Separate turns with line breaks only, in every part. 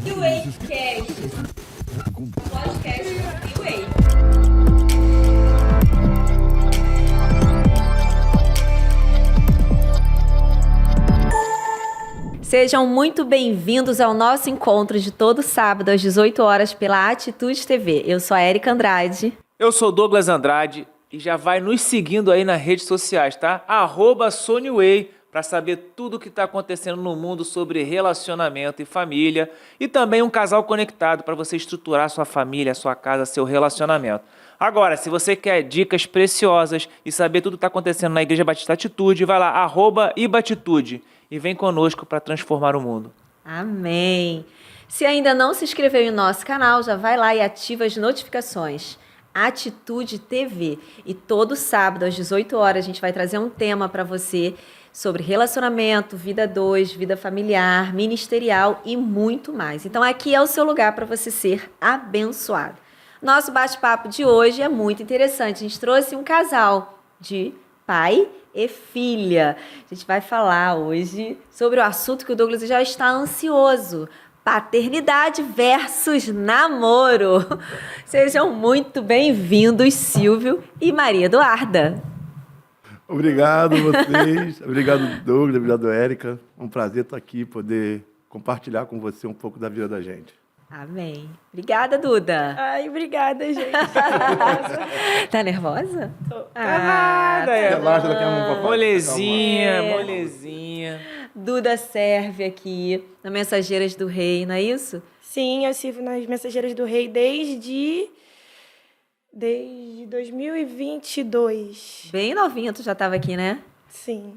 E o Wakecast, o podcast do Wake. Sejam muito bem-vindos ao nosso encontro de todo sábado às 18 horas pela Atitude TV. Eu sou a Érica Andrade.
Eu sou Douglas Andrade e já vai nos seguindo aí nas redes sociais, tá? @SonyWay para saber tudo o que está acontecendo no mundo sobre relacionamento e família e também um casal conectado para você estruturar sua família, sua casa, seu relacionamento. Agora, se você quer dicas preciosas e saber tudo que está acontecendo na Igreja Batista Atitude, vai lá, @Ibatitude e vem conosco para transformar o mundo.
Amém! Se ainda não se inscreveu em nosso canal, já vai lá e ativa as notificações. Atitude TV. E todo sábado às 18 horas a gente vai trazer um tema para você sobre relacionamento, vida 2, vida familiar, ministerial e muito mais. Então aqui é o seu lugar para você ser abençoado. Nosso bate-papo de hoje é muito interessante. A gente trouxe um casal de pai e filha. A gente vai falar hoje sobre o assunto que o Douglas já está ansioso. Paternidade versus namoro. Sejam muito bem-vindos, Silvio e Maria Eduarda.
Obrigado a vocês, obrigado Douglas, obrigado Érica. É um prazer estar aqui, poder compartilhar com você um pouco da vida da gente.
Amém. Obrigada, Duda.
Ai, obrigada, gente.
Tá nervosa?
Nada,
Relaxa, daqui a pouco, papai.
Molezinha,
É.
molezinha.
Duda serve aqui na Mensageiras do Rei, não é isso?
Sim, eu sirvo nas Mensageiras do Rei desde 2022.
Bem novinha, tu já estava aqui, né?
Sim.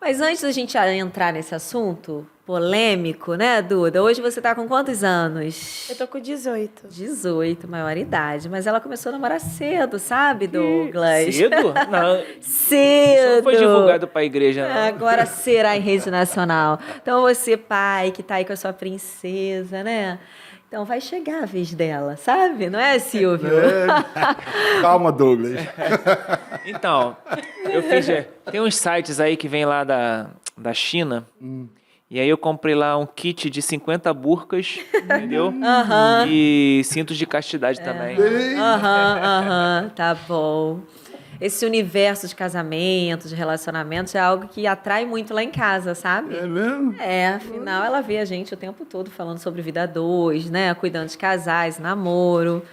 Mas antes da gente entrar nesse assunto polêmico, né, Duda? Hoje você tá com quantos anos?
Eu tô com 18.
18, maioridade. Mas ela começou a namorar cedo, sabe, Douglas?
Cedo? Não,
Cedo.
isso não foi divulgado para a igreja, não.
Agora será em rede nacional. Então você, pai, que tá aí com a sua princesa, né? Então vai chegar a vez dela, sabe? Não é, Silvio?
Calma, Douglas.
Então, eu fiz... Tem uns sites aí que vem lá da China, e aí eu comprei lá um kit de 50 burcas, entendeu?
Aham.
E cintos de castidade também.
Aham, tá bom. Esse universo de casamento, de relacionamentos, é algo que atrai muito lá em casa, sabe?
É mesmo?
É, afinal, ela vê a gente o tempo todo falando sobre vida 2, né? Cuidando de casais, namoro.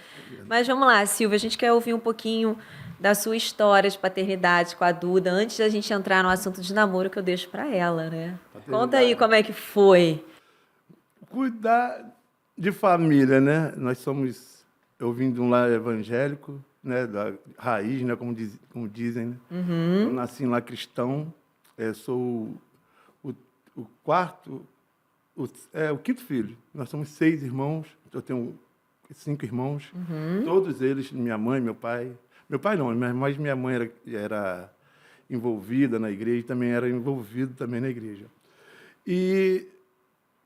Mas vamos lá, Silvia, a gente quer ouvir um pouquinho da sua história de paternidade com a Duda, antes da gente entrar no assunto de namoro que eu deixo para ela, né? Conta aí como é que foi.
Cuidar de família, né? Eu vim de um lar evangélico, né? Da raiz, né? Como dizem, né? Eu nasci lá cristão, sou o quarto, o quinto filho. Nós somos 6 irmãos, eu tenho 5 irmãos, todos eles, minha mãe, meu pai. Meu pai não, mas minha mãe era envolvida na igreja e também era envolvido também na igreja. E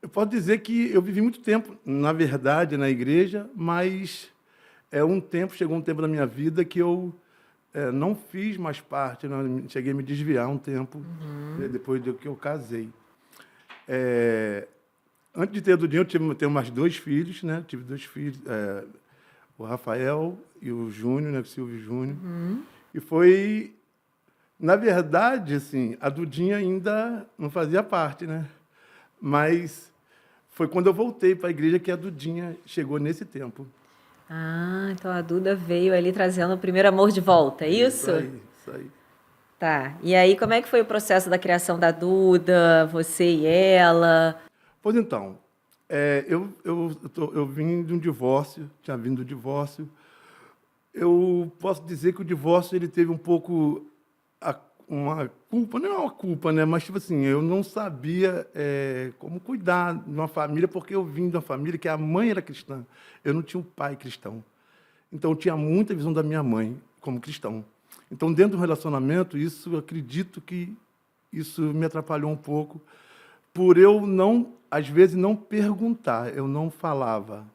eu posso dizer que eu vivi muito tempo, na verdade, na igreja, mas chegou um tempo da minha vida que eu não fiz mais parte, cheguei a me desviar um tempo, depois de que eu casei. Antes de ter a Dudinha, eu tenho mais 2 filhos, né? Tive 2 filhos, o Rafael e o Júnior, né? O Silvio Júnior. E foi, na verdade, assim, a Dudinha ainda não fazia parte, né? Mas foi quando eu voltei para a igreja que a Dudinha chegou nesse tempo.
Ah, então a Duda veio ali trazendo o primeiro amor de volta, é isso?
Isso aí.
Tá. E aí, como é que foi o processo da criação da Duda, você e ela?
Pois então, eu vim de um divórcio, tinha vindo do divórcio. Eu posso dizer que o divórcio ele teve um pouco uma culpa, não é uma culpa, né? Mas, tipo assim, eu não sabia como cuidar de uma família, porque eu vim de uma família que a mãe era cristã. Eu não tinha um pai cristão. Então, eu tinha muita visão da minha mãe como cristão. Então, dentro do relacionamento, eu acredito que isso me atrapalhou um pouco, por eu às vezes, não perguntar, eu não falava.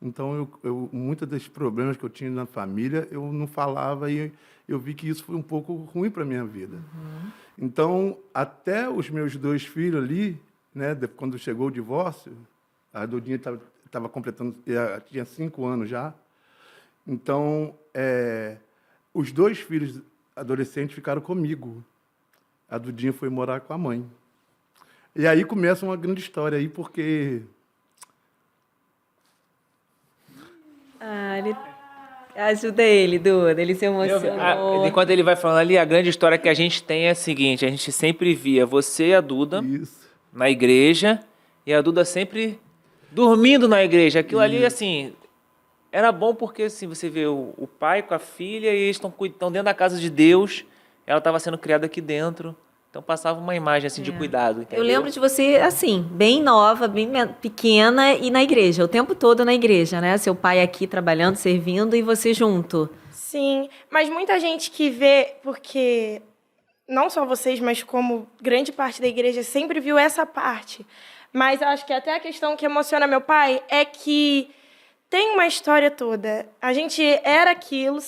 Então, muitos dos problemas que eu tinha na família, eu não falava e eu vi que isso foi um pouco ruim para a minha vida. Então, até os meus 2 filhos ali, né, quando chegou o divórcio, A Dudinha estava completando, tinha 5 anos já. Então, os 2 filhos adolescentes ficaram comigo. A Dudinha foi morar com a mãe. E aí começa uma grande história aí, porque...
Ajuda ele, Duda. Ele se emocionou.
Enquanto ele vai falando ali, a grande história que a gente tem é a seguinte: a gente sempre via você e a Duda
Isso.
na igreja, e a Duda sempre dormindo na igreja. Aquilo ali, assim, era bom porque assim, você vê o pai com a filha e eles estão dentro da casa de Deus. Ela estava sendo criada aqui dentro. Então passava uma imagem assim de cuidado, entendeu?
Eu lembro de você, assim, bem nova, bem pequena e na igreja, o tempo todo na igreja, né? Seu pai aqui trabalhando, servindo e você junto.
Sim, mas muita gente que vê, porque não só vocês, mas como grande parte da igreja sempre viu essa parte. Mas eu acho que até a questão que emociona meu pai é que tem uma história toda. A gente era aquilo,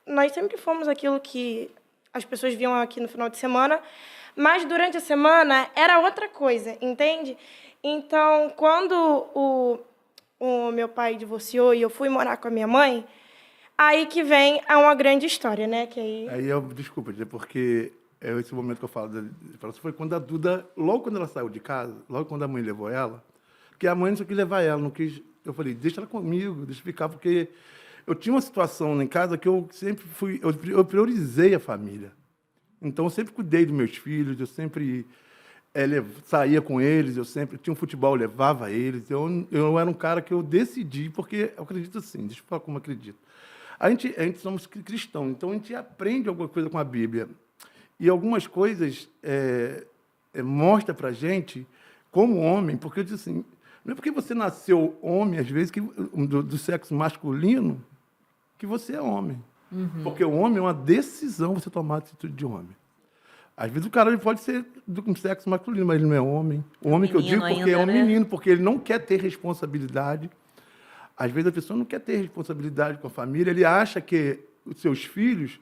nós sempre fomos aquilo que as pessoas viam aqui no final de semana, mas durante a semana era outra coisa, entende? Então, quando o meu pai divorciou e eu fui morar com a minha mãe, aí que vem uma grande história, né?
Desculpa, porque esse momento que eu falo foi quando a Duda, logo quando ela saiu de casa, logo quando a mãe levou ela, porque a mãe não quis levar ela, não quis. Eu falei, deixa ela comigo, deixa eu ficar, porque eu tinha uma situação em casa que eu sempre eu priorizei a família. Então, eu sempre cuidei dos meus filhos, eu sempre saía com eles, eu sempre tinha um futebol, eu levava eles. Eu era um cara que eu decidi, porque eu acredito assim, deixa eu falar como eu acredito. A gente somos cristãos, então a gente aprende alguma coisa com a Bíblia. E algumas coisas mostra para a gente, como homem, porque eu disse assim, não é porque você nasceu homem, às vezes, do sexo masculino, que você é homem. Uhum. Porque o homem é uma decisão você tomar a atitude de homem. Às vezes o cara ele pode ser do sexo masculino, mas ele não é homem. O homem que eu digo porque é um menino, porque ele não quer ter responsabilidade. Às vezes a pessoa não quer ter responsabilidade com a família, ele acha que os seus filhos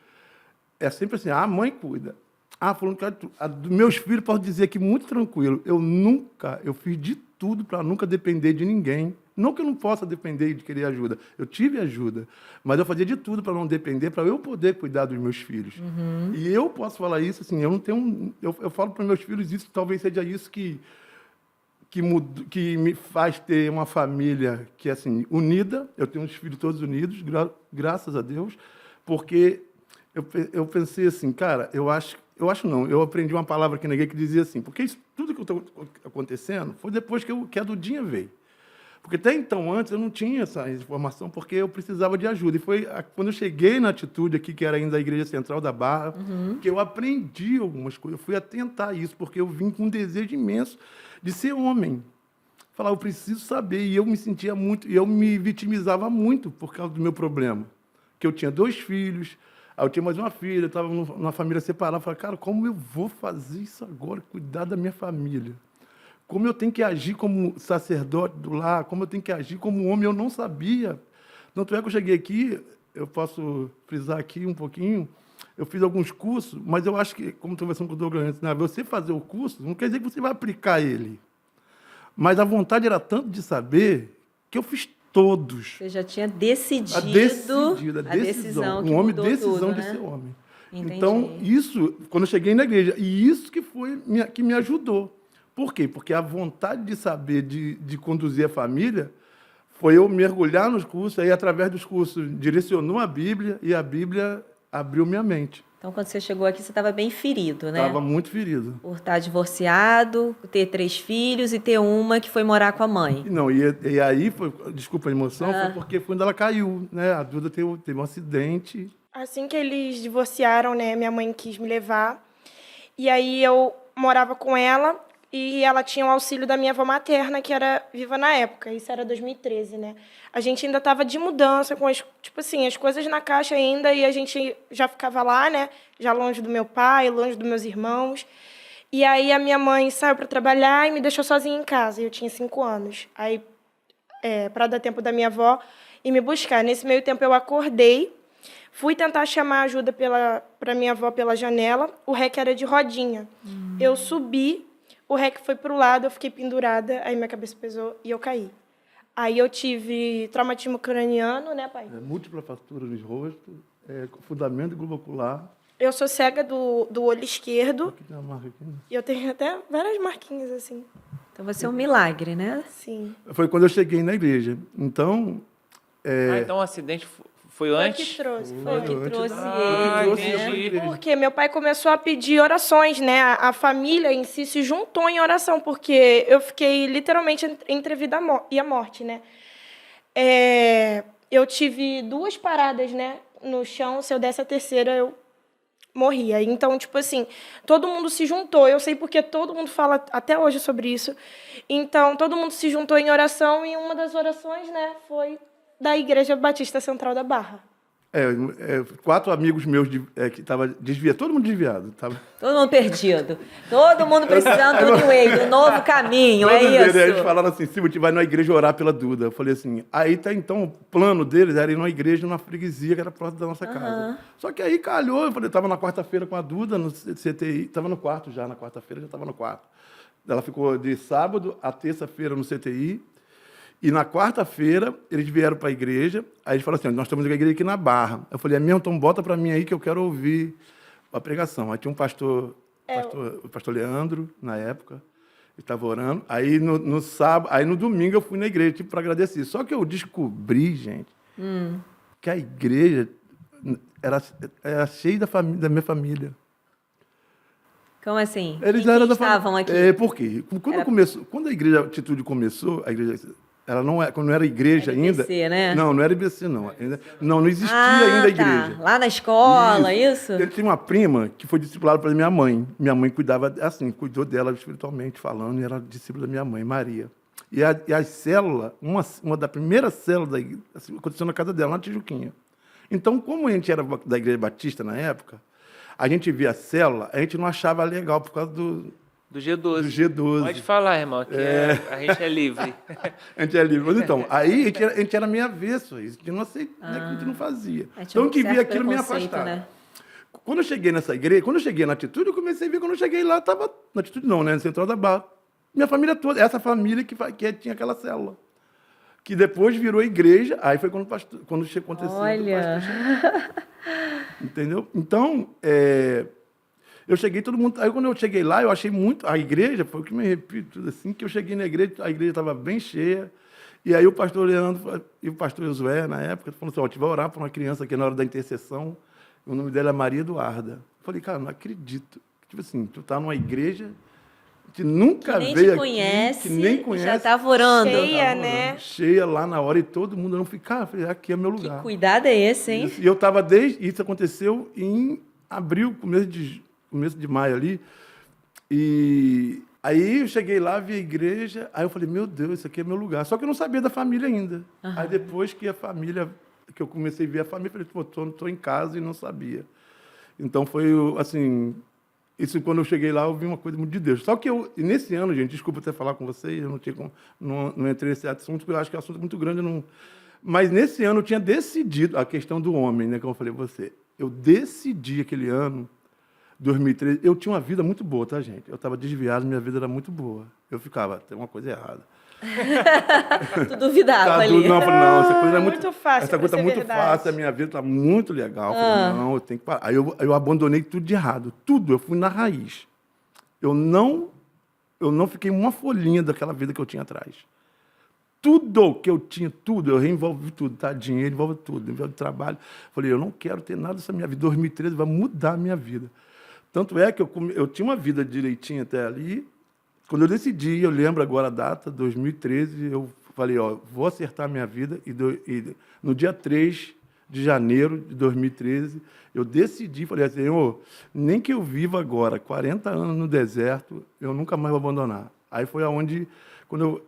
é sempre assim, a mãe cuida. Falando que dos meus filhos, posso dizer que muito tranquilo. Eu fiz de tudo para nunca depender de ninguém. Não que eu não possa depender de querer ajuda. Eu tive ajuda. Mas eu fazia de tudo para não depender, para eu poder cuidar dos meus filhos. Uhum. E eu posso falar isso, assim, eu não tenho... Eu falo para os meus filhos isso, talvez seja isso que me faz ter uma família que é, assim, unida. Eu tenho os filhos todos unidos, graças a Deus, porque eu pensei assim, cara, eu aprendi uma palavra que ninguém que dizia assim, porque isso, tudo que está acontecendo foi depois que a Dudinha veio. Porque até então, antes, eu não tinha essa informação, porque eu precisava de ajuda. E foi quando eu cheguei na Atitude aqui, que era ainda a Igreja Central da Barra, que eu aprendi algumas coisas. Eu fui atentar isso, porque eu vim com um desejo imenso de ser homem. Falar, eu preciso saber. E eu me sentia muito, e eu me vitimizava muito por causa do meu problema. Que eu tinha 2 filhos, aí eu tinha mais uma filha, eu estava numa família separada. Eu falei, cara, como eu vou fazer isso agora, cuidar da minha família? Como eu tenho que agir como sacerdote do lar, como eu tenho que agir como homem, eu não sabia. Tanto é que eu cheguei aqui, eu posso frisar aqui um pouquinho, eu fiz alguns cursos, mas eu acho que, como estou conversando com o Douglas antes, né, você fazer o curso não quer dizer que você vai aplicar ele. Mas a vontade era tanto de saber que eu fiz todos.
Você já tinha decidido
a decisão. Um homem, decisão
tudo,
de
né?
ser homem.
Entendi.
Então, isso, quando eu cheguei na igreja, e isso que me ajudou. Por quê? Porque a vontade de saber, de conduzir a família, foi eu mergulhar nos cursos, aí através dos cursos direcionou a Bíblia, e a Bíblia abriu minha mente.
Então, quando você chegou aqui, você estava bem ferido, né?
Estava muito ferido.
Por estar divorciado, ter 3 filhos e ter uma que foi morar com a mãe.
Não, e aí, desculpa a emoção, foi porque foi quando ela caiu, né? A Duda teve um acidente.
Assim que eles divorciaram, né, minha mãe quis me levar, e aí eu morava com ela, e ela tinha o auxílio da minha avó materna, que era viva na época. Isso era 2013, né? A gente ainda estava de mudança, com as coisas na caixa ainda, e a gente já ficava lá, né? Já longe do meu pai, longe dos meus irmãos. E aí a minha mãe saiu para trabalhar e me deixou sozinha em casa. Eu tinha 5 anos. Aí, para dar tempo da minha avó ir me buscar. Nesse meio tempo eu acordei, fui tentar chamar ajuda para minha avó pela janela. O REC era de rodinha. Eu subi. o REC foi pro lado, eu fiquei pendurada, aí minha cabeça pesou e eu caí. Aí eu tive traumatismo craniano, né, pai?
Múltipla fratura no rosto, fundamento globocular.
Eu sou cega do olho esquerdo.
Aqui tem uma marca aqui, né?
E eu tenho até várias marquinhas assim.
Então você é um milagre, né?
Sim.
Foi quando eu cheguei na igreja. Então,
Então o acidente foi
Foi
antes?
que trouxe.
Foi que
antes.
trouxe
Ah,
ele,
trouxe
né?
eu pra igreja.
Porque meu pai começou a pedir orações, né? A família em si se juntou em oração, porque eu fiquei literalmente entre a vida e a morte, né? Eu tive 2 paradas, né, no chão. Se eu desse a terceira, eu morria. Então, tipo assim, todo mundo se juntou. Eu sei porque todo mundo fala até hoje sobre isso. Então, todo mundo se juntou em oração e uma das orações, né, foi da Igreja Batista Central da Barra.
4 amigos meus que estavam desviados, todo mundo desviado. Tava...
Todo mundo perdido. Todo mundo precisando do New Way, do novo caminho,
Todos eles
isso?
falaram assim, Silvio, a gente vai na igreja orar pela Duda. Eu falei assim, aí tá então, o plano deles era ir numa igreja, numa freguesia, que era próximo da nossa casa. Só que aí calhou, eu falei, eu tava na quarta-feira com a Duda, no CTI, tava no quarto já, na quarta-feira já tava no quarto. Ela ficou de sábado a terça-feira no CTI, e na quarta-feira eles vieram para a igreja, aí eles falaram assim, nós estamos na igreja aqui na Barra. Eu falei, mesmo, então bota para mim aí que eu quero ouvir a pregação. Aí tinha um pastor, o pastor Leandro, na época, ele estava orando. Aí no sábado, aí no domingo eu fui na igreja, tipo, para agradecer. Só que eu descobri, gente, que a igreja era cheia da minha família.
Como assim?
Eles
Quem
eram da
estavam
família.
aqui?
Por quê? Quando a igreja Atitude começou, a igreja, ela quando não era igreja ainda.
IBC, né?
Não era IBC, não. Não existia ainda a igreja.
Lá na escola, isso?
Eu tinha uma prima que foi discipulada pela minha mãe. Minha mãe cuidava, assim, cuidou dela espiritualmente falando, e era discípula da minha mãe, Maria. E a célula, uma da primeira célula da igreja, assim, aconteceu na casa dela, na Tijuquinha. Então, como a gente era da Igreja Batista na época, a gente via a célula, a gente não achava legal por causa do
G12.
Do G12.
Pode falar, irmão, que a gente é livre.
A gente é livre. Mas então, aí a gente era meio avesso a isso, a gente não aceitava, a gente não fazia. Então, que via aquilo me afastava.
Né?
Quando eu cheguei nessa igreja, quando eu cheguei na Atitude, eu comecei a ver, quando eu cheguei lá, estava na Atitude não, né, no Central da Barra. Minha família toda, essa família que tinha aquela célula. Que depois virou igreja, aí foi quando aconteceu.
Olha!
Entendeu? Então, eu cheguei, todo mundo... Aí, quando eu cheguei lá, eu achei muito... A igreja, foi o que me repito, assim, que eu cheguei na igreja, a igreja estava bem cheia, e aí o pastor Leandro e o pastor Josué, na época, falaram assim, a gente vai orar para uma criança aqui na hora da intercessão, o nome dela é Maria Eduarda. Eu falei, cara, não acredito. Tipo assim, tu tá numa igreja que nunca veio aqui, que nem conhece.
Já estava orando.
Cheia, né?
Cheia lá na hora, e todo mundo não fica, falei, aqui é meu lugar.
Que cuidado é esse, hein?
E eu estava isso aconteceu em abril, começo de maio ali, e aí eu cheguei lá, vi a igreja, aí eu falei, meu Deus, isso aqui é meu lugar. Só que eu não sabia da família ainda. Aí depois que eu comecei a ver a família, eu falei, pô, estou em casa e não sabia. Então foi, assim, isso quando eu cheguei lá, eu vi uma coisa muito de Deus. Só que nesse ano, gente, desculpa até falar com vocês, eu não entrei nesse assunto, porque eu acho que é um assunto muito grande, mas nesse ano eu tinha decidido a questão do homem, né, como eu falei para você. Eu decidi aquele ano, 2013, eu tinha uma vida muito boa, tá, gente? Eu estava desviado, minha vida era muito boa. Eu ficava, tem uma coisa errada.
Tu duvidava ali.
Não, eu falei, não, essa coisa é
muito fácil.
Essa coisa
é
tá muito
verdade.
fácil, a minha vida está muito legal. Eu falei, não, eu tenho que parar. Aí eu abandonei tudo de errado. Tudo, eu fui na raiz. Eu não fiquei uma folhinha daquela vida que eu tinha atrás. Tudo que eu tinha, tudo, eu reenvolvi tudo, tá? Dinheiro, envolve tudo, envolve trabalho. Falei, eu não quero ter nada dessa minha vida. 2013 vai mudar a minha vida. Tanto é que eu tinha uma vida direitinha até ali. Quando eu decidi, eu lembro agora a data, 2013, eu falei, vou acertar a minha vida. E no dia 3 de janeiro de 2013, eu decidi, falei assim, Senhor, nem que eu viva agora 40 anos no deserto, eu nunca mais vou abandonar. Aí foi aonde,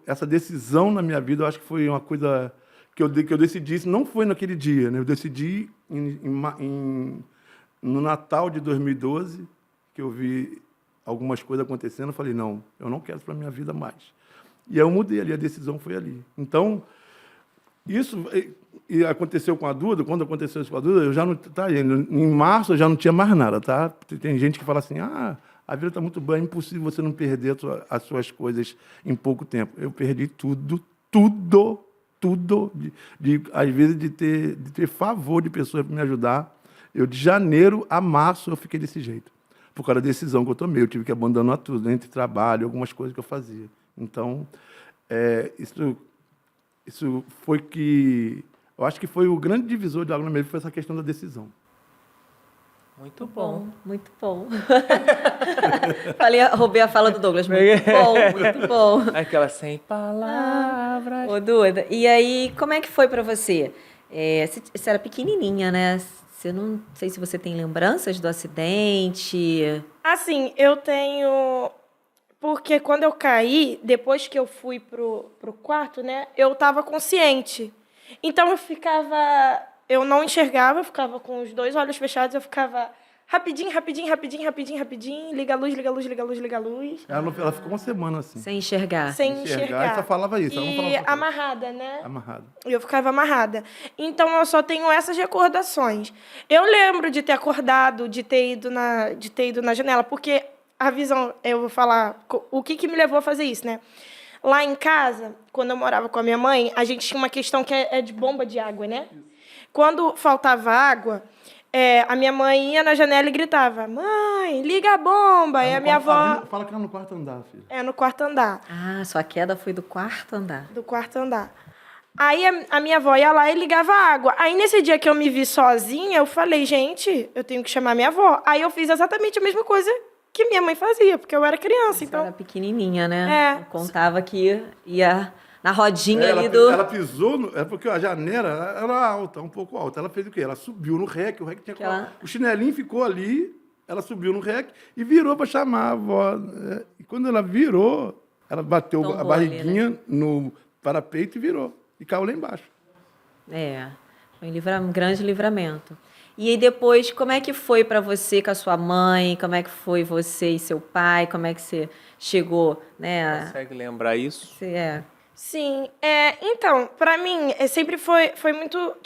essa decisão na minha vida, eu acho que foi uma coisa que eu decidi, isso não foi naquele dia, né? Eu decidi no Natal de 2012, que eu vi algumas coisas acontecendo, eu falei, não, eu não quero isso para a minha vida mais. E aí eu mudei ali, a decisão foi ali. Então, isso e aconteceu com a Duda, quando aconteceu isso com a Duda, eu já não... Tá, em março eu já não tinha mais nada, tá? Tem gente que fala assim, A vida está muito boa, é impossível você não perder as suas coisas em pouco tempo. Eu perdi tudo, às vezes de ter favor de pessoas para me ajudar. Eu, de janeiro a março, eu fiquei desse jeito. Por causa da decisão que eu tomei. Eu tive que abandonar tudo, entre trabalho, algumas coisas que eu fazia. Então, isso foi que... Eu acho que foi o grande divisor de água na minha vida, foi essa questão da decisão.
Muito bom.
Muito bom. Roubei a fala do Douglas. Muito bom, muito bom.
Aquela sem palavras.
Ô, Duda, e aí, como é que foi pra você? Você era pequenininha, né? Você não sei se você tem lembranças do acidente.
Assim, eu tenho... Porque quando eu caí, depois que eu fui pro quarto, né? Eu tava consciente. Então, eu não enxergava, eu ficava com os 2 olhos fechados, eu ficava rapidinho, liga a luz.
Ela ficou uma semana assim.
Sem enxergar.
Sem enxergar.
E só falava isso. Ela não falava
E
outra coisa.
amarrada, né?
Amarrada.
Eu ficava amarrada. Então, eu só tenho essas recordações. Eu lembro de ter acordado, de ter ido na janela, porque a visão, eu vou falar o que me levou a fazer isso, né? Lá em casa, quando eu morava com a minha mãe, a gente tinha uma questão que é de bomba de água, né? Quando faltava água, a minha mãe ia na janela e gritava: "Mãe, liga a bomba!" E a minha avó...
Fala que era no 4º andar, filho.
É, no 4º andar.
Ah, sua queda foi do 4º andar.
Do 4º andar. Aí a minha avó ia lá e ligava a água. Aí, nesse dia que eu me vi sozinha, eu falei: gente, eu tenho que chamar minha avó. Aí eu fiz exatamente a mesma coisa que minha mãe fazia, porque eu era criança,
Você
então...
era pequenininha, né? Eu contava que ia na rodinha
Ela,
ali do...
ela pisou, porque a janela era alta, um pouco alta. Ela fez o quê? Ela subiu no rec, o rec tinha... O chinelinho ficou ali, ela subiu no rec e virou para chamar a avó. E quando ela virou, ela bateu a barriguinha ali, né, no parapeito e virou. E caiu lá embaixo.
Foi um grande livramento. E aí depois, como é que foi para você com a sua mãe? Como é que foi você e seu pai? Como é que você chegou, né?
Consegue lembrar isso?
Sim. Então, para mim, sempre foi muito,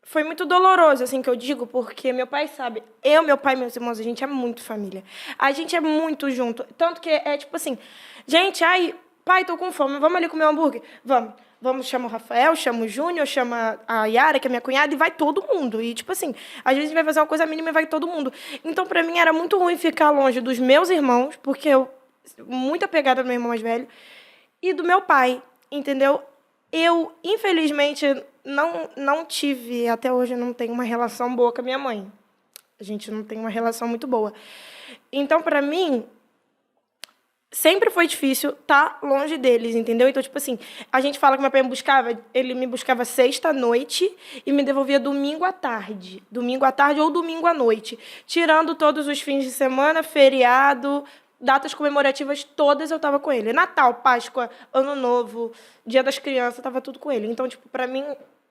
foi muito doloroso, assim, que eu digo, porque meu pai sabe, meu pai e meus irmãos, a gente é muito família. A gente é muito junto. Tanto que assim, gente, pai, tô com fome, vamos ali comer um hambúrguer? Vamos, chama o Rafael, chama o Júnior, chama a Yara, que é minha cunhada, e vai todo mundo. E, assim, às vezes a gente vai fazer uma coisa mínima e vai todo mundo. Então, para mim, era muito ruim ficar longe dos meus irmãos, porque eu, muito apegada ao meu irmão mais velho, e do meu pai, entendeu? Eu, infelizmente, não tive, até hoje, não tenho uma relação boa com a minha mãe. A gente não tem uma relação muito boa. Então, para mim... sempre foi difícil estar longe deles, entendeu? Então, assim, a gente fala que meu pai ele me buscava sexta-noite e me devolvia domingo à tarde. Domingo à tarde ou domingo à noite. Tirando todos os fins de semana, feriado, datas comemorativas, todas eu estava com ele. Natal, Páscoa, Ano Novo, Dia das Crianças, estava tudo com ele. Então, para mim,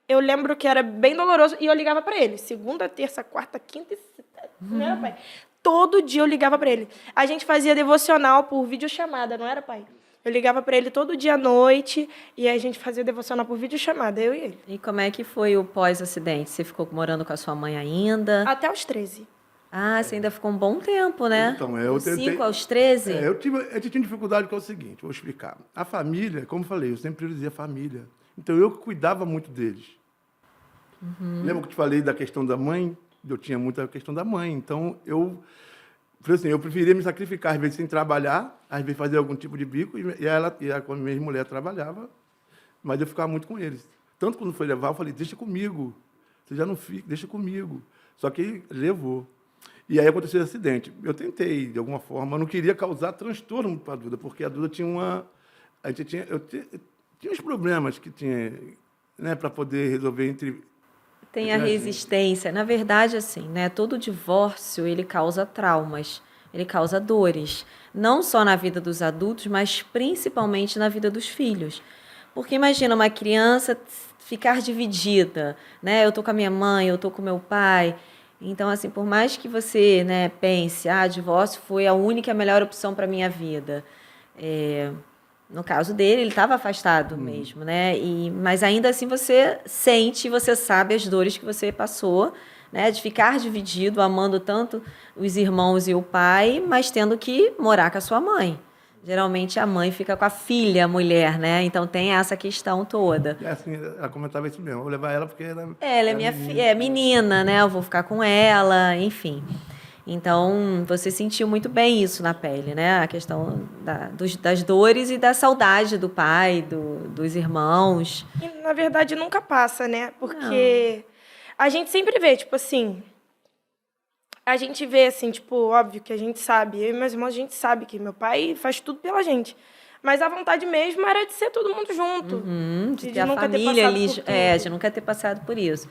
eu lembro que era bem doloroso e eu ligava para ele. Segunda, terça, quarta, quinta e sexta. Não era, pai? Todo dia eu ligava para ele. A gente fazia devocional por videochamada, não era, pai? Eu ligava para ele todo dia à noite e a gente fazia devocional por videochamada, eu e ele.
E como é que foi o pós-acidente? Você ficou morando com a sua mãe ainda?
Até os 13.
Ah, você ainda ficou um bom tempo, né?
Então, eu tentei...
5 aos 13?
Eu tinha dificuldade, que é o seguinte, vou explicar. A família, como eu falei, eu sempre priorizei a família. Então, eu cuidava muito deles. Lembra que eu te falei da questão da mãe? Eu tinha muita questão da mãe. Então, eu preferia me sacrificar, às vezes, sem trabalhar, às vezes, fazer algum tipo de bico, e a minha ex-mulher trabalhava, mas eu ficava muito com eles. Tanto quando foi levar, eu falei, deixa comigo. Você já não fica, deixa comigo. Só que levou. E aí aconteceu esse acidente. Eu tentei, de alguma forma, eu não queria causar transtorno para a Duda, porque a Duda tinha eu tinha uns problemas que tinha, né, para poder resolver entre...
Tem a resistência. Na verdade, assim, né, todo divórcio, ele causa traumas, ele causa dores. Não só na vida dos adultos, mas principalmente na vida dos filhos. Porque imagina uma criança ficar dividida, né? Eu tô com a minha mãe, eu tô com o meu pai. Então, assim, por mais que você, né, pense, divórcio foi a única e a melhor opção para a minha vida. No caso dele, ele estava afastado mesmo, né? Mas ainda assim você sente, você sabe as dores que você passou, né? De ficar dividido, amando tanto os irmãos e o pai, mas tendo que morar com a sua mãe. Geralmente a mãe fica com a filha, a mulher, né? Então tem essa questão toda.
É assim, ela comentava isso mesmo. Vou levar ela porque
Ela é minha filha, é menina, né? Eu vou ficar com ela, enfim. Então, você sentiu muito bem isso na pele, né? A questão das dores e da saudade do pai, dos irmãos.
E, na verdade, nunca passa, né? Porque a gente sempre vê, tipo assim... A gente vê, assim, tipo, óbvio que a gente sabe. Eu e meus irmãos, a gente sabe que meu pai faz tudo pela gente. Mas a vontade mesmo era de ser todo mundo junto.
De ter a família ali, de nunca ter passado por isso.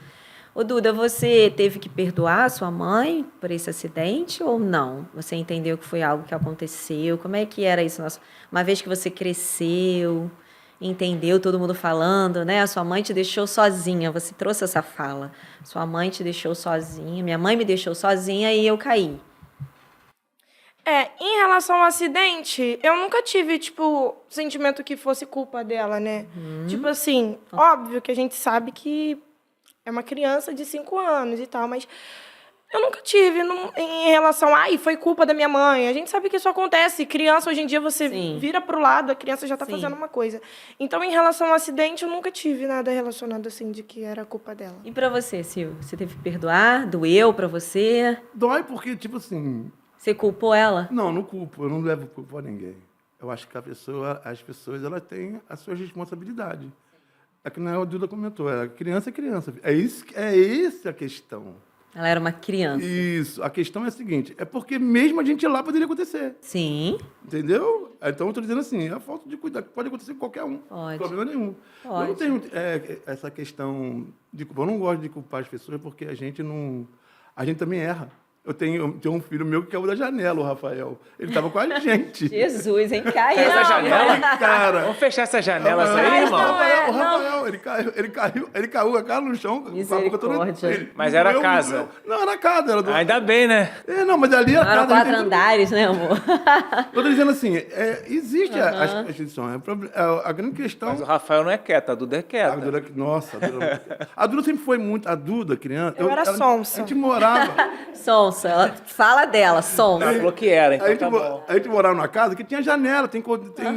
Ô, Duda, você teve que perdoar a sua mãe por esse acidente ou não? Você entendeu que foi algo que aconteceu? Como é que era isso? Uma vez que você cresceu, entendeu todo mundo falando, né? A sua mãe te deixou sozinha, você trouxe essa fala. Sua mãe te deixou sozinha, minha mãe me deixou sozinha e eu caí.
Em relação ao acidente, eu nunca tive, tipo, sentimento que fosse culpa dela, né? Tipo assim, óbvio que a gente sabe que é uma criança de 5 anos e tal, mas eu nunca tive em relação a, foi culpa da minha mãe. A gente sabe que isso acontece. Criança, hoje em dia, você vira pro lado, a criança já tá fazendo uma coisa. Então, em relação ao acidente, eu nunca tive nada relacionado, assim, de que era culpa dela.
E pra você, Sil? Você teve que perdoar? Doeu pra você?
Dói porque, tipo assim...
Você culpou ela?
Não culpo. Eu não levo culpa a ninguém. Eu acho que as pessoas, elas têm as suas responsabilidades. É que não é o Duda comentou, criança é criança. É essa a questão.
Ela era uma criança.
Isso. A questão é a seguinte, é porque mesmo a gente ir lá poderia acontecer.
Sim.
Entendeu? Então eu estou dizendo assim, a falta de cuidado pode acontecer com qualquer um.
Pode.
Problema nenhum.
Pode.
Eu não tenho essa questão de culpa. Eu não gosto de culpar as pessoas porque a gente também erra. Eu tenho um filho meu que caiu da janela, o Rafael. Ele estava com a gente.
Jesus, hein? Caiu.
Essa janela?
Cara.
Vamos fechar essas janelas aí, irmão?
O Rafael, ele caiu a cara no chão. Com a boca toda.
Mas era casa?
Não, era casa. Era
Ainda bem, né?
Não, mas ali era casa.
Eram 4 andares, né, amor?
Eu tô dizendo assim, existe a instituição. A grande questão...
Mas o Rafael não é quieto, a Duda é quieta.
Nossa, a Duda sempre foi muito... A Duda, criança...
Eu era sonsa.
A gente morava...
Sonsa. Ela fala dela, sonsa.
Ela falou que era, então tá bom.
A gente morava numa casa que tinha janela, tem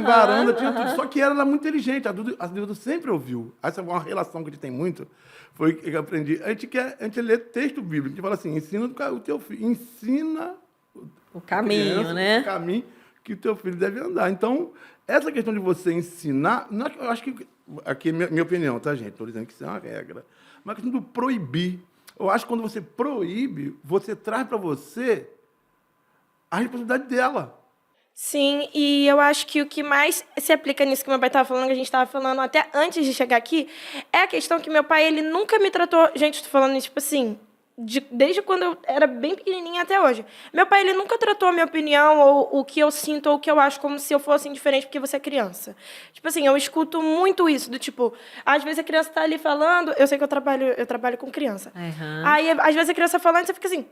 varanda, tinha tudo. Só que ela era muito inteligente. A Duda sempre ouviu. Essa é uma relação que a gente tem muito. Foi que eu aprendi. A gente lê texto bíblico. A gente fala assim, ensina o teu filho. Ensina
o caminho,
criança,
né?
O caminho que o teu filho deve andar. Então, essa questão de você ensinar... Eu acho que... Aqui é minha opinião, tá, gente? Estou dizendo que isso é uma regra. Mas a questão do proibir... Eu acho que quando você proíbe, você traz para você a responsabilidade dela.
Sim, e eu acho que o que mais se aplica nisso que meu pai estava falando, que a gente estava falando até antes de chegar aqui, é a questão que meu pai, ele nunca me tratou... Gente, estou falando isso, tipo assim, desde quando eu era bem pequenininha até hoje. Meu pai, ele nunca tratou a minha opinião, ou o que eu sinto, ou o que eu acho, como se eu fosse indiferente porque você é criança. Tipo assim, eu escuto muito isso, do tipo, às vezes a criança está ali falando, eu sei que eu trabalho com criança. Aí, às vezes a criança falando, você fica assim...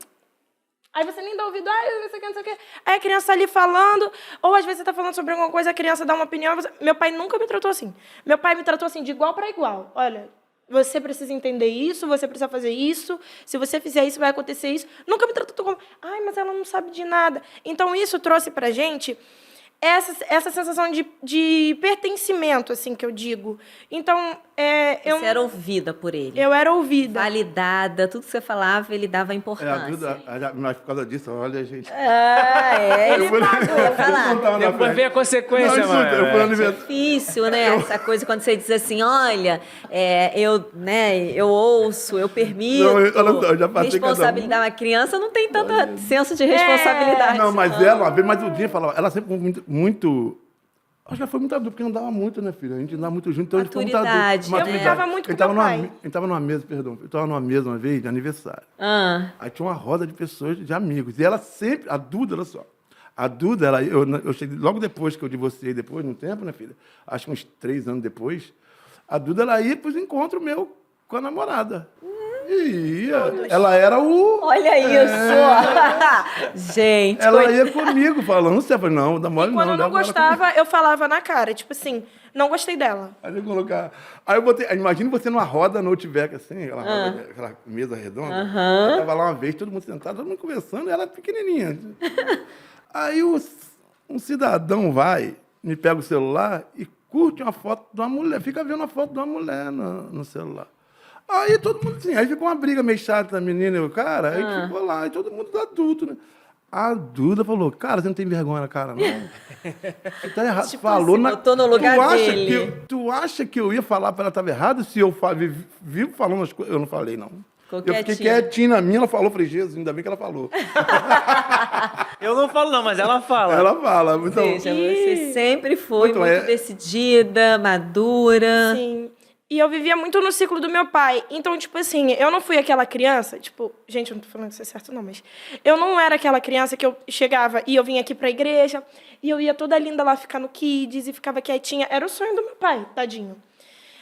Aí você nem dá ouvido, não sei o que, não sei o que. Aí a criança tá ali falando, ou às vezes você tá falando sobre alguma coisa, a criança dá uma opinião. Meu pai nunca me tratou assim. Meu pai me tratou assim, de igual para igual. Olha, você precisa entender isso, você precisa fazer isso, se você fizer isso, vai acontecer isso. Nunca me tratou como, mas ela não sabe de nada. Então, isso trouxe pra gente essa sensação de pertencimento, assim, que eu digo. Então,
Você era ouvida por ele.
Eu era ouvida.
Validada, tudo que você falava, ele dava importância.
Mas por causa disso, olha, gente...
Ele ia falar.
Depois vem a consequência, mano.
É difícil, né? Essa coisa quando você diz assim, olha, eu ouço, eu permito.
Eu já passei
responsabilidade. Uma criança não tem tanto senso de responsabilidade.
Não, mas ela, uma vez mais um dia, falava, ela sempre muito... Acho que ela foi muito adulta, porque andava muito, né, filha? A gente andava muito junto, então a gente foi muito adulto.
Eu ficava muito com meu pai.
A gente estava numa mesa, eu estava numa mesa uma vez de aniversário. Aí tinha uma roda de pessoas, de amigos. E ela sempre, a Duda, olha só. A Duda, eu cheguei logo depois que eu divorciei, depois de um tempo, né, filha? Acho que uns 3 anos depois. A Duda, ela ia para os encontros meus com a namorada. Ela era o...
Olha isso! Gente,
Ela ia comigo falando, você falou, não, dá mole
E quando
não.
eu não
dá mole
gostava, eu falava na cara, tipo assim, não gostei dela.
Aí eu botei, imagina você numa roda no Outback, assim, aquela mesa redonda. Eu tava lá uma vez, todo mundo sentado, todo mundo conversando, ela pequenininha. Aí um cidadão vai, me pega o celular e curte uma foto de uma mulher, fica vendo a foto de uma mulher no celular. Aí todo mundo assim, aí ficou uma briga meio chata da menina e o cara, aí ficou lá, e todo mundo adulto, né? A Duda falou, cara, você não tem vergonha na cara, não? Você tá errado.
Tipo
Falou
assim, botou no lugar dele.
Tu acha que eu ia falar pra ela que estava errado se eu vivo falando as coisas? Eu não falei, não.
Ficou
Eu fiquei
quietinha.
quietinho na minha, ela falou, falei, Jesus, ainda bem que ela falou.
Eu não falo não, mas ela fala.
Ela fala. Então,
Veja, você sempre foi
Então,
muito decidida, madura.
Sim. E eu vivia muito no ciclo do meu pai. Então, tipo assim, eu não fui aquela criança, tipo, gente, eu não tô falando que isso é certo não, mas eu não era aquela criança que eu chegava e eu vinha aqui pra igreja e eu ia toda linda lá ficar no Kids e ficava quietinha. Era o sonho do meu pai, tadinho.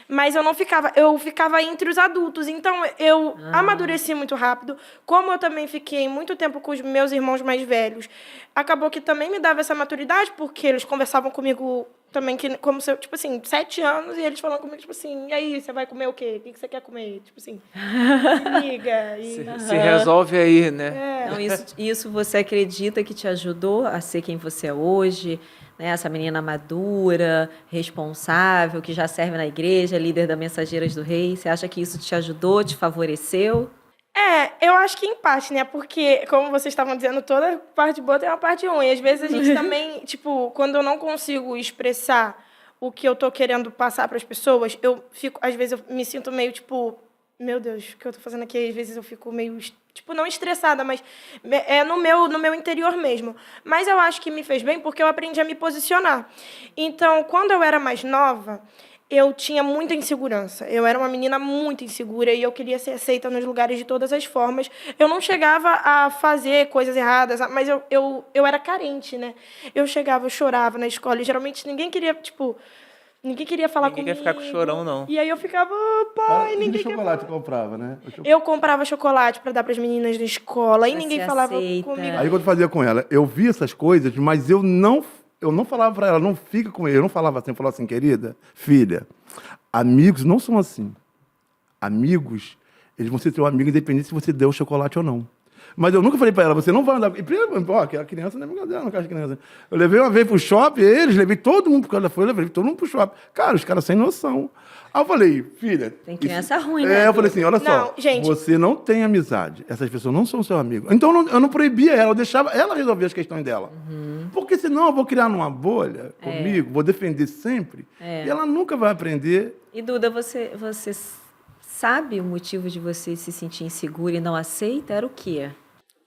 Mas eu ficava entre os adultos. Então, eu amadureci muito rápido. Como eu também fiquei muito tempo com os meus irmãos mais velhos, acabou que também me dava essa maturidade, porque eles conversavam comigo também, que, como se eu, tipo assim, 7 anos, e eles falando comigo, tipo assim, e aí, você vai comer o quê? O que você quer comer? Tipo assim, se liga.
Se resolve aí, né?
Então, isso você acredita que te ajudou a ser quem você é hoje? Né? Essa menina madura, responsável, que já serve na igreja, líder da Mensageiras do Rei. Você acha que isso te ajudou, te favoreceu?
Eu acho que em parte, né? Porque, como vocês estavam dizendo, toda parte boa tem uma parte ruim. Às vezes a gente também, tipo, quando eu não consigo expressar o que eu tô querendo passar para as pessoas, às vezes eu me sinto meio, tipo, meu Deus, o que eu tô fazendo aqui? Às vezes eu fico meio, tipo, não estressada, mas é no meu interior mesmo. Mas eu acho que me fez bem porque eu aprendi a me posicionar. Então, quando eu era mais nova, eu tinha muita insegurança. Eu era uma menina muito insegura e eu queria ser aceita nos lugares de todas as formas. Eu não chegava a fazer coisas erradas, mas eu era carente, né? Eu chegava, eu chorava na escola e geralmente ninguém queria, tipo... Ninguém queria falar comigo.
Ninguém quer ficar com chorão, não.
E aí eu ficava, pai,
e
ninguém
de chocolate comprava, né?
Eu comprava chocolate para dar para as meninas da escola e
Pra
ninguém
ser
falava
aceita.
comigo.
Aí quando eu fazia com ela, eu via essas coisas, mas eu não falava pra ela, não fica com ele. Eu não falava assim, eu falava assim, querida, filha, amigos não são assim. Amigos, eles vão ser teu amigo independente se você der o chocolate ou não. Mas eu nunca falei pra ela, você não vai andar... E primeiro, aquela criança não é brincadeira, não quero criança. Eu levei uma vez pro shopping, levei todo mundo, porque ela foi, eu levei todo mundo pro shopping. Cara, os caras sem noção. Aí eu falei, filha...
Tem criança ruim, né?
Eu falei assim, olha só,
Não, gente.
você não tem amizade, essas pessoas não são seu amigo. Então eu não proibia ela, eu deixava ela resolver as questões dela. Porque senão eu vou criar numa bolha comigo, vou defender sempre, e ela nunca vai aprender.
E Duda, você sabe o motivo de você se sentir insegura e não aceita? Era o quê?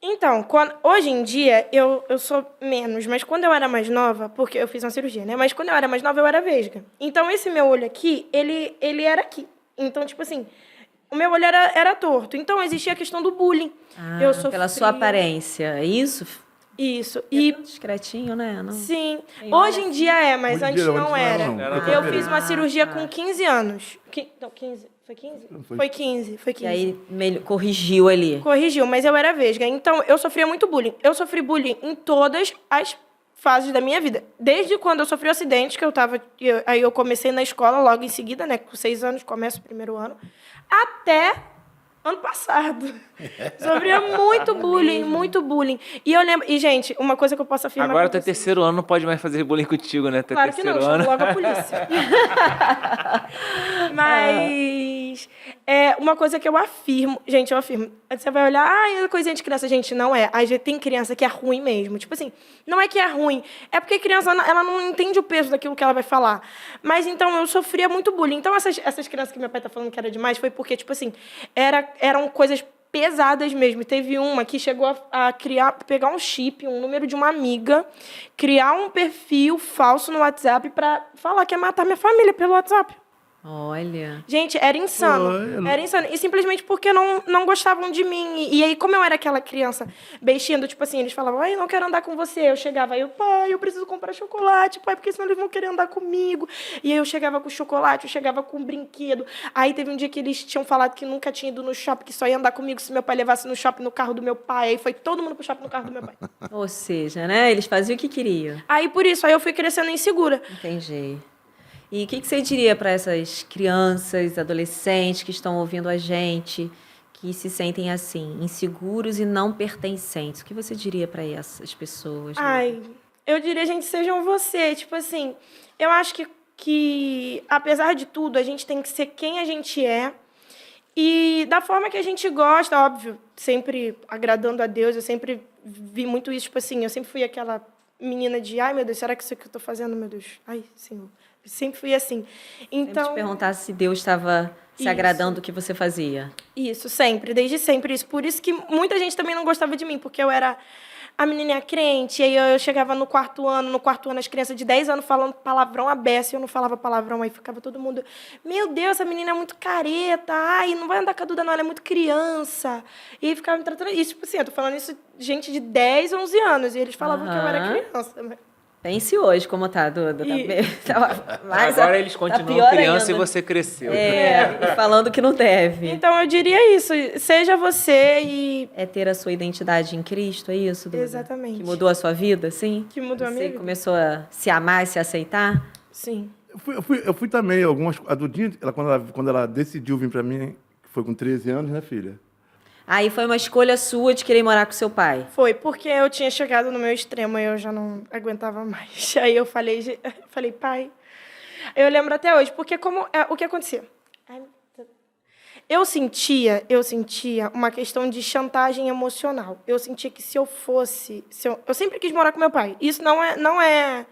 Então, hoje em dia, eu sou menos, mas quando eu era mais nova, porque eu fiz uma cirurgia, né? Mas quando eu era mais nova, eu era vesga. Então, esse meu olho aqui, ele era aqui. Então, tipo assim, o meu olho era torto. Então, existia a questão do bullying. Eu sofria...
Pela sua aparência, é isso?
Isso.
E discretinho, né? Não...
Sim.
Tem
Hoje
hora
em dia
Hoje
mas
em
antes
dia,
não
antes
era.
não era,
não.
Eu fiz uma cirurgia com 15 anos. Não, 15. Foi 15?
Foi.
Foi 15. Foi 15.
E aí corrigiu ali.
Corrigiu, mas eu era vesga. Então, eu sofria muito bullying. Eu sofri bullying em todas as fases da minha vida. Desde quando eu sofri o acidente, que aí eu comecei na escola logo em seguida, né? Com 6 anos, começo o primeiro ano. Até ano passado. Sofria muito bullying, muito bullying. E eu lembro... E, gente, uma coisa que eu posso afirmar...
Agora até terceiro ano não pode mais fazer bullying contigo, né? Até
Claro que não,
terceiro ano.
chamo logo a polícia. Mas uma coisa que eu afirmo, gente, eu afirmo. Você vai olhar, é coisinha de criança. Gente, não é. Às vezes tem criança que é ruim mesmo. Tipo assim, não é que é ruim, é porque a criança ela não entende o peso daquilo que ela vai falar. Mas então eu sofria muito bullying. Então essas crianças que meu pai tá falando que era demais foi porque, tipo assim, eram coisas pesadas mesmo. Teve uma que chegou a pegar um chip, um número de uma amiga, criar um perfil falso no WhatsApp para falar que ia matar minha família pelo WhatsApp.
Olha.
Gente, era insano.
Foi.
Era insano. E simplesmente porque não gostavam de mim. E aí, como eu era aquela criança bestinha, tipo assim, eles falavam, ai, eu não quero andar com você. Eu chegava, aí eu, pai, eu preciso comprar chocolate, pai, porque senão eles vão querer andar comigo. E aí eu chegava com chocolate, eu chegava com brinquedo. Aí teve um dia que eles tinham falado que nunca tinha ido no shopping, que só ia andar comigo se meu pai levasse no shopping no carro do meu pai. Aí foi todo mundo pro shopping no carro do meu pai.
Ou seja, né? Eles faziam o que queriam.
Aí por isso, aí eu fui crescendo insegura.
Entendi. E o que você diria para essas crianças, adolescentes que estão ouvindo a gente, que se sentem assim, inseguros e não pertencentes? O que você diria para essas pessoas?
Ai, eu diria, gente, sejam você. Tipo assim, eu acho que, apesar de tudo, a gente tem que ser quem a gente é. E da forma que a gente gosta, óbvio, sempre agradando a Deus. Eu sempre vi muito isso, tipo assim, eu sempre fui aquela menina de, ai, meu Deus, será que isso que eu estou fazendo, meu Deus? Ai, Senhor. Eu sempre fui assim. Então,
Sempre te perguntar se Deus estava se
Isso.
agradando do que você fazia.
isso, sempre, desde sempre isso. Por isso que muita gente também não gostava de mim, porque eu era a menininha crente, e aí eu chegava no quarto ano as crianças de 10 anos falando palavrão à beça, e eu não falava palavrão, aí ficava todo mundo, meu Deus, essa menina é muito careta, ai, não vai andar com a Duda não, ela é muito criança. E aí ficava me tratando isso, tipo assim, eu tô falando isso de gente de 10, 11 anos, e eles falavam que eu era
Aham.
criança.
Pense hoje como tá, Duda. Tá
E-
bem, mas
Agora eles
tá
continuam
pior
criança
ainda.
e você cresceu.
É, e falando que não deve.
Então eu diria isso, seja você e
É ter a sua identidade em Cristo, é isso, Duda?
Exatamente.
Que mudou a sua vida, sim?
que mudou a
Você
minha vida.
começou a se amar e se aceitar?
Sim.
Eu fui também, a Dudinha, quando ela decidiu vir para mim, que foi com 13 anos, né, filha?
Aí foi uma escolha sua de querer morar com seu pai.
Foi, porque eu tinha chegado no meu extremo e eu já não aguentava mais. Aí eu falei, pai. Eu lembro até hoje, porque o que acontecia? Eu sentia uma questão de chantagem emocional. Eu sentia que se eu fosse... eu sempre quis morar com meu pai. Isso não é...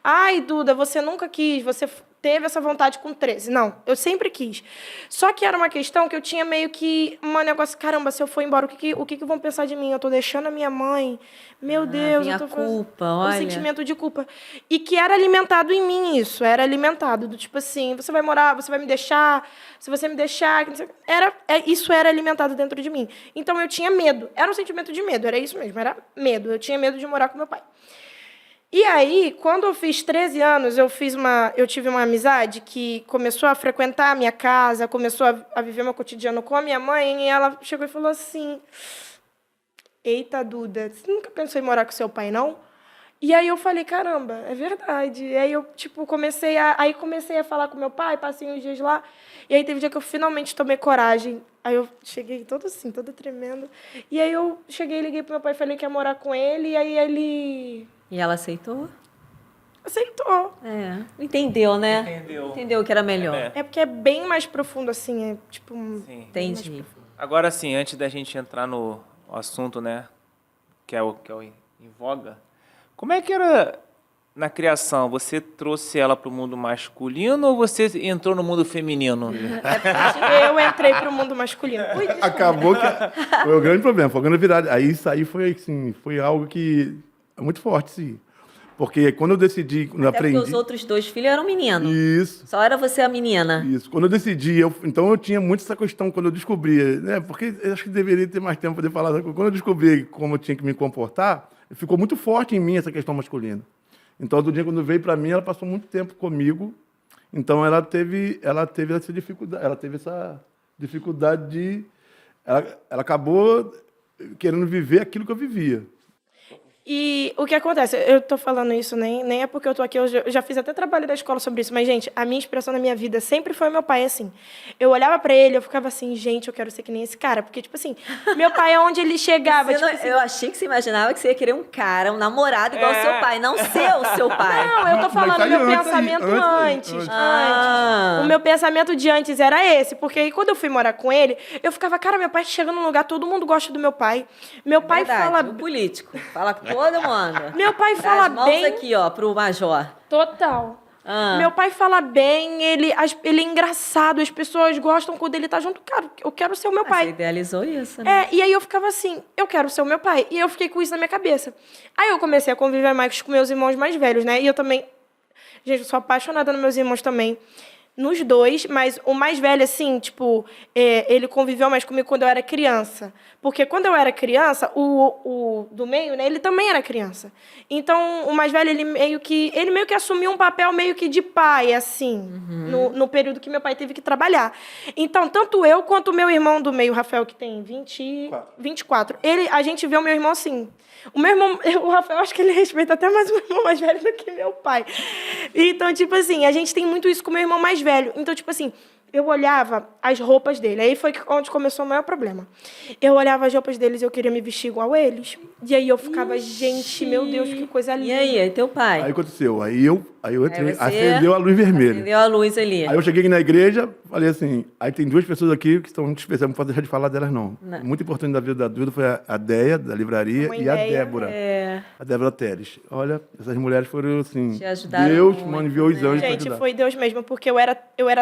Ai, Duda, você nunca quis, você teve essa vontade com 13. Não, eu sempre quis. Só que era uma questão que eu tinha meio que um negócio, caramba, se eu for embora, o que vão pensar de mim? Eu tô deixando a minha mãe. Meu Deus,
vinha
eu tô
a culpa,
o
olha.
sentimento de culpa. E que era alimentado em mim isso, era alimentado do tipo assim, você vai morar, você vai me deixar, se você me deixar, que não sei o quê. Isso era alimentado dentro de mim. Então eu tinha medo. Era um sentimento de medo, era isso mesmo, era medo. Eu tinha medo de morar com meu pai. E aí, quando eu fiz 13 anos, eu tive uma amizade que começou a frequentar a minha casa, começou a viver meu cotidiano com a minha mãe, e ela chegou e falou assim, eita, Duda, você nunca pensou em morar com seu pai, não? E aí eu falei, caramba, é verdade. E aí eu, tipo, comecei a falar com meu pai, passei uns dias lá, e aí teve um dia que eu finalmente tomei coragem. Aí eu cheguei toda assim, toda tremendo. E aí eu cheguei, liguei pro meu pai, falei que ia morar com ele, e aí ele...
E ela aceitou?
aceitou.
É. Entendeu, né?
Entendeu.
Entendeu que era melhor.
É.
É porque é bem mais profundo, assim, é tipo...
Sim.
Entendi.
Agora sim, antes da gente entrar no assunto, né, que é o em voga, como é que era na criação? Você trouxe ela para o mundo masculino ou você entrou no mundo feminino?
Eu entrei pro mundo masculino. Ui, desculpa.
Acabou que foi o grande problema, foi a grande virada. Aí isso aí foi, assim, foi algo que é muito forte, sim. Porque quando eu decidi, quando eu
Até porque
aprendi...
os outros dois filhos eram meninos.
Isso.
Só era você a menina.
Isso. Quando eu decidi, então eu tinha muito essa questão quando eu descobri, né? Porque eu acho que deveria ter mais tempo para poder falar. Quando eu descobri como eu tinha que me comportar, ficou muito forte em mim essa questão masculina. Então, do dia quando veio para mim, ela passou muito tempo comigo. Então, ela teve essa dificuldade de... Ela acabou querendo viver aquilo que eu vivia.
E o que acontece? Eu tô falando isso, nem é porque eu tô aqui, eu já fiz até trabalho da escola sobre isso, mas, gente, a minha inspiração na minha vida sempre foi meu pai, assim. Eu olhava pra ele, eu ficava assim, gente, eu quero ser que nem esse cara, porque, tipo assim, meu pai, aonde ele chegava,
Você
tipo
não-
assim,
eu achei que você imaginava que você ia querer um cara, um namorado igual ao seu pai, não ser o seu pai.
Não, eu tô
Mas
falando
tá aí
meu
antes aí,
pensamento
antes.
antes.
Ah.
O meu pensamento de antes era esse, porque aí quando eu fui morar com ele, eu ficava, cara, meu pai chega num lugar, todo mundo gosta do meu pai. Meu pai
Verdade,
fala...
o político. Fala com todo mundo.
Meu pai
Dá
fala
as mãos
bem...
aqui, ó, pro major.
Total.
Ah.
Meu pai fala bem, ele é engraçado, as pessoas gostam quando ele tá junto. Cara, eu quero ser o meu
Você
pai.
idealizou isso, né?
É, e aí eu ficava assim, eu quero ser o meu pai. E eu fiquei com isso na minha cabeça. Aí eu comecei a conviver mais com meus irmãos mais velhos, né? E eu também... Gente, eu sou apaixonada nos meus irmãos também. nos dois, mas o mais velho, assim, tipo, ele conviveu mais comigo quando eu era criança. Porque quando eu era criança, o do meio, né, ele também era criança. Então, o mais velho, ele meio que assumiu um papel meio que de pai, assim, no período que meu pai teve que trabalhar. Então, tanto eu quanto o meu irmão do meio, o Rafael, que tem 24, a gente vê o meu irmão assim. O meu irmão, o Rafael, acho que ele respeita até mais o meu irmão mais velho do que meu pai. Então, tipo assim, a gente tem muito isso com o meu irmão mais velho. Então, tipo assim, eu olhava as roupas dele. Aí foi onde começou o maior problema. Eu olhava as roupas deles e eu queria me vestir igual a eles. E aí eu ficava, gente, meu Deus, que coisa linda.
E aí, teu pai?
Aí aconteceu. Aí eu entrei,
você
acendeu a luz vermelha.
Acendeu a luz ali.
Aí eu cheguei na igreja, falei assim, aí tem duas pessoas aqui que estão muito especiais, não posso deixar de falar delas, não. Muito importante da vida da Duda foi a Deia, da livraria, e a Débora. A Débora Teles. Olha, essas mulheres foram assim,
te ajudaram
Deus,
muito,
mano, enviou os anjos pra
Gente,
ajudar.
foi Deus mesmo, porque eu era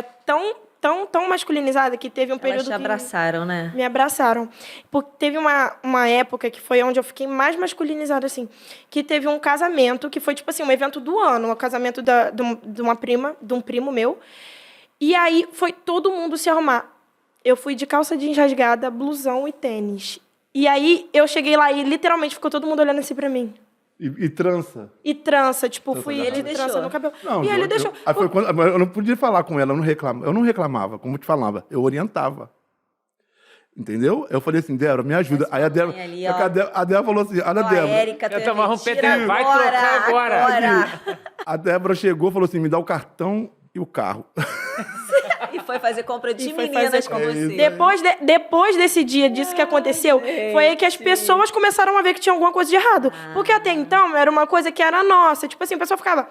tão masculinizada que teve um período
Elas te abraçaram, né?
me abraçaram. Porque teve uma época que foi onde eu fiquei mais masculinizada, assim, que teve um casamento, que foi, tipo assim, um evento do ano, um casamento de uma prima, de um primo meu. E aí foi todo mundo se arrumar. Eu fui de calça jeans rasgada, blusão e tênis. E aí eu cheguei lá e literalmente ficou todo mundo olhando assim pra mim.
E trança.
E trança, tipo, fui
ele
de
deixou.
trança no cabelo.
Não,
e ele deixou.
Aí foi quando, mas eu não podia falar com ela, eu não reclamava, como eu te falava, eu orientava. Entendeu? Eu falei assim, Débora, me ajuda. Aí a Débora,
ali,
só que a Débora falou assim, olha,
Ó,
Débora.
Érica,
Eu
tu
tomava um
retira
PT, vai trocar agora.
A Débora chegou e falou assim, me dá o cartão e o carro.
E foi fazer compra de
E foi
meninas
fazer
com
compra.
você.
Depois desse dia, disso que aconteceu, foi aí que as pessoas começaram a ver que tinha alguma coisa de errado. Porque até então era uma coisa que era nossa. Tipo assim, a pessoa ficava,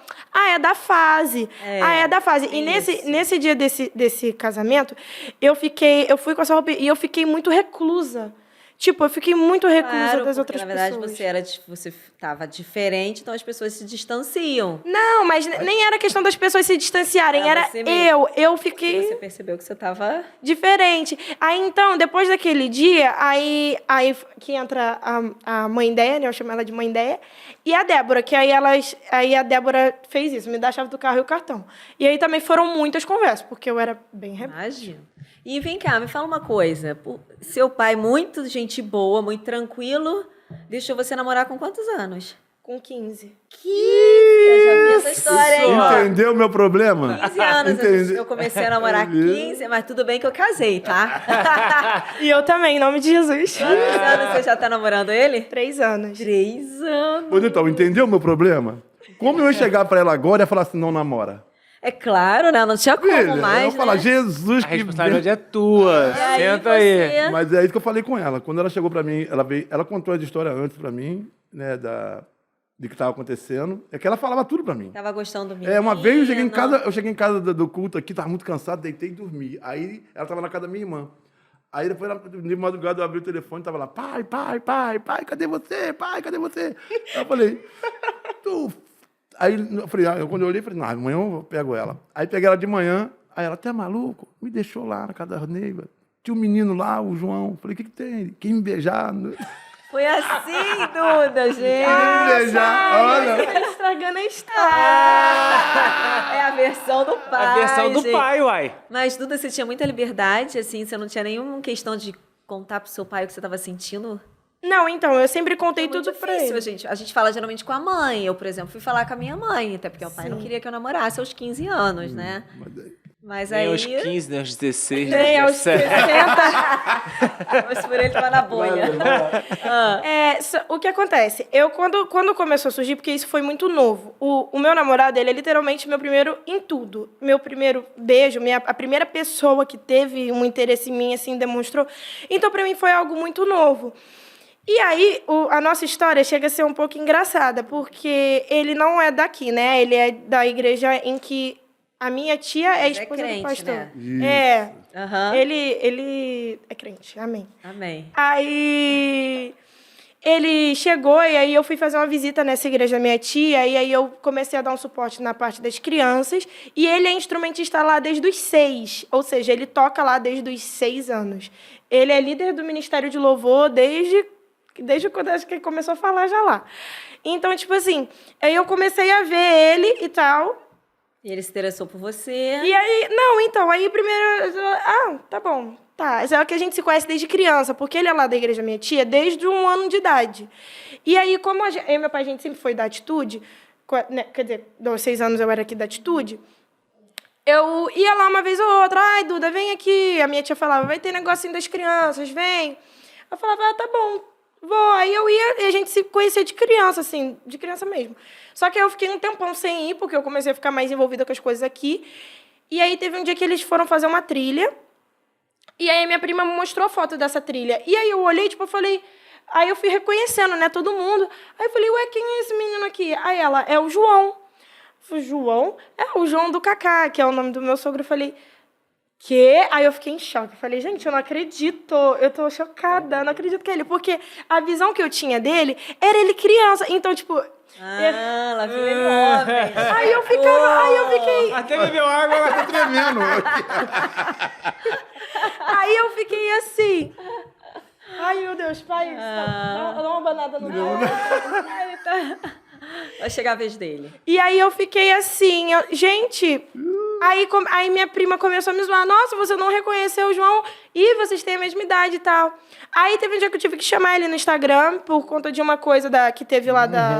é da fase. É da fase. E nesse dia desse casamento, eu fui com essa roupa e eu fiquei muito reclusa. Tipo, eu fiquei muito reclusa
Claro,
das
porque,
outras
na verdade,
pessoas.
você estava diferente, então as pessoas se distanciam.
Não, mas nem era questão das pessoas se distanciarem, era
você mesmo.
eu fiquei
Você percebeu que você estava...
diferente. Aí, então, depois daquele dia, aí que entra a mãe Déia, né? Eu chamo ela de mãe Déia, e a Débora, que aí a Débora fez isso, me dá a chave do carro e o cartão. E aí também foram muitas conversas, porque eu era bem rebelde.
Imagino. E vem cá, me fala uma coisa. Seu pai, muito gente boa, muito tranquilo, deixou você namorar com quantos anos?
Com 15.
Eu já vi essa história, hein?
Entendeu o meu problema?
15 anos
Entendeu?
eu comecei a namorar 15, mas tudo bem que eu casei, tá?
E eu também, em nome de Jesus.
Quantos anos você já tá namorando ele?
3 anos.
3 anos.
Pois então, entendeu o meu problema? Como eu ia chegar pra ela agora e ia falar assim, não namora?
É claro, né? Não tinha como
Filha,
mais,
eu ia falar,
né?
Jesus,
A
que
responsabilidade é tua.
E aí
Senta aí.
você-
Mas é isso que eu falei com ela. Quando ela chegou pra mim, ela contou a história antes pra mim, né, de que estava acontecendo. É que ela falava tudo pra mim.
Tava gostando do menino.
Uma vez eu cheguei em casa do culto aqui, tava muito cansado, deitei e dormi. Aí ela tava na casa da minha irmã. Aí depois, de madrugada, eu abri o telefone e tava lá, pai, cadê você? Pai, cadê você? Aí eu falei, Aí eu falei, quando eu olhei, eu falei, não, amanhã eu pego ela. Aí peguei ela de manhã, aí ela, até maluco, me deixou lá na casa da Neiva. Tinha um menino lá, o João. Falei, o que tem? Quem me beijar?
Foi assim, Duda, gente.
Quem me beijar? Olha.
Tá estragando a história.
É a versão do pai.
A versão do
gente.
pai, uai.
Mas, Duda, você tinha muita liberdade, assim, você não tinha nenhuma questão de contar pro seu pai o que você estava sentindo?
Não, então, eu sempre contei
É muito
tudo pra
difícil,
ele.
a gente fala geralmente com a mãe. Eu, por exemplo, fui falar com a minha mãe, até porque o pai não queria que eu namorasse aos 15 anos, né? Mas
Nem
aí...
aos 15, nem aos 16,
Nem
nem
aos
aos 17.
60.
Mas por ele tava na bolha. Ah,
O que acontece? Eu, quando começou a surgir, porque isso foi muito novo, o meu namorado, ele é literalmente meu primeiro em tudo. Meu primeiro beijo, a primeira pessoa que teve um interesse em mim, assim, demonstrou. Então, pra mim, foi algo muito novo. E aí, a nossa história chega a ser um pouco engraçada, porque ele não é daqui, né? Ele é da igreja em que a minha tia é
Mas é
esposa
crente,
do pastor.
né? aham.
Ele é crente, amém.
Amém.
Aí ele chegou e aí eu fui fazer uma visita nessa igreja da minha tia e aí eu comecei a dar um suporte na parte das crianças e ele é instrumentista lá desde os 6, ou seja, ele toca lá desde os 6 anos. Ele é líder do Ministério de Louvor desde quando acho que ele começou a falar já lá. Então, tipo assim, aí eu comecei a ver ele e tal.
E ele se interessou por você.
E aí, não, então, aí primeiro, tá bom, tá. É que a gente se conhece desde criança, porque ele é lá da igreja minha tia desde 1 ano de idade. E aí, como eu e meu pai, a gente sempre foi da Atitude, né, quer dizer, aos 6 anos eu era aqui da Atitude, eu ia lá uma vez ou outra, ai, Duda, vem aqui. A minha tia falava, vai ter negocinho das crianças, vem. Eu falava, tá bom, vou. Aí eu ia e a gente se conhecia de criança, assim, de criança mesmo. Só que aí eu fiquei um tempão sem ir, porque eu comecei a ficar mais envolvida com as coisas aqui. E aí teve um dia que eles foram fazer uma trilha. E aí a minha prima me mostrou a foto dessa trilha. E aí eu olhei, tipo, eu falei... Aí eu fui reconhecendo, né, todo mundo. Aí eu falei, ué, quem é esse menino aqui? Aí ela, é o João. Eu falei, João? É o João do Cacá, que é o nome do meu sogro. Eu falei... Quê? Aí eu fiquei em choque. Eu falei, gente, eu não acredito. Eu tô chocada. Eu não acredito que é ele. Porque a visão que eu tinha dele era ele criança. Então, tipo...
ela viu ele homem.
Aí eu fiquei...
Até bebeu água, ela tá tremendo.
Aí eu fiquei assim... Ai, meu Deus, pai, dá uma banada no meu.
Vai chegar a vez dele.
E aí eu fiquei assim, gente... Aí minha prima começou a me zoar. Nossa, você não reconheceu o João? Ih, vocês têm a mesma idade e tal. Aí teve um dia que eu tive que chamar ele no Instagram por conta de uma coisa que teve lá da...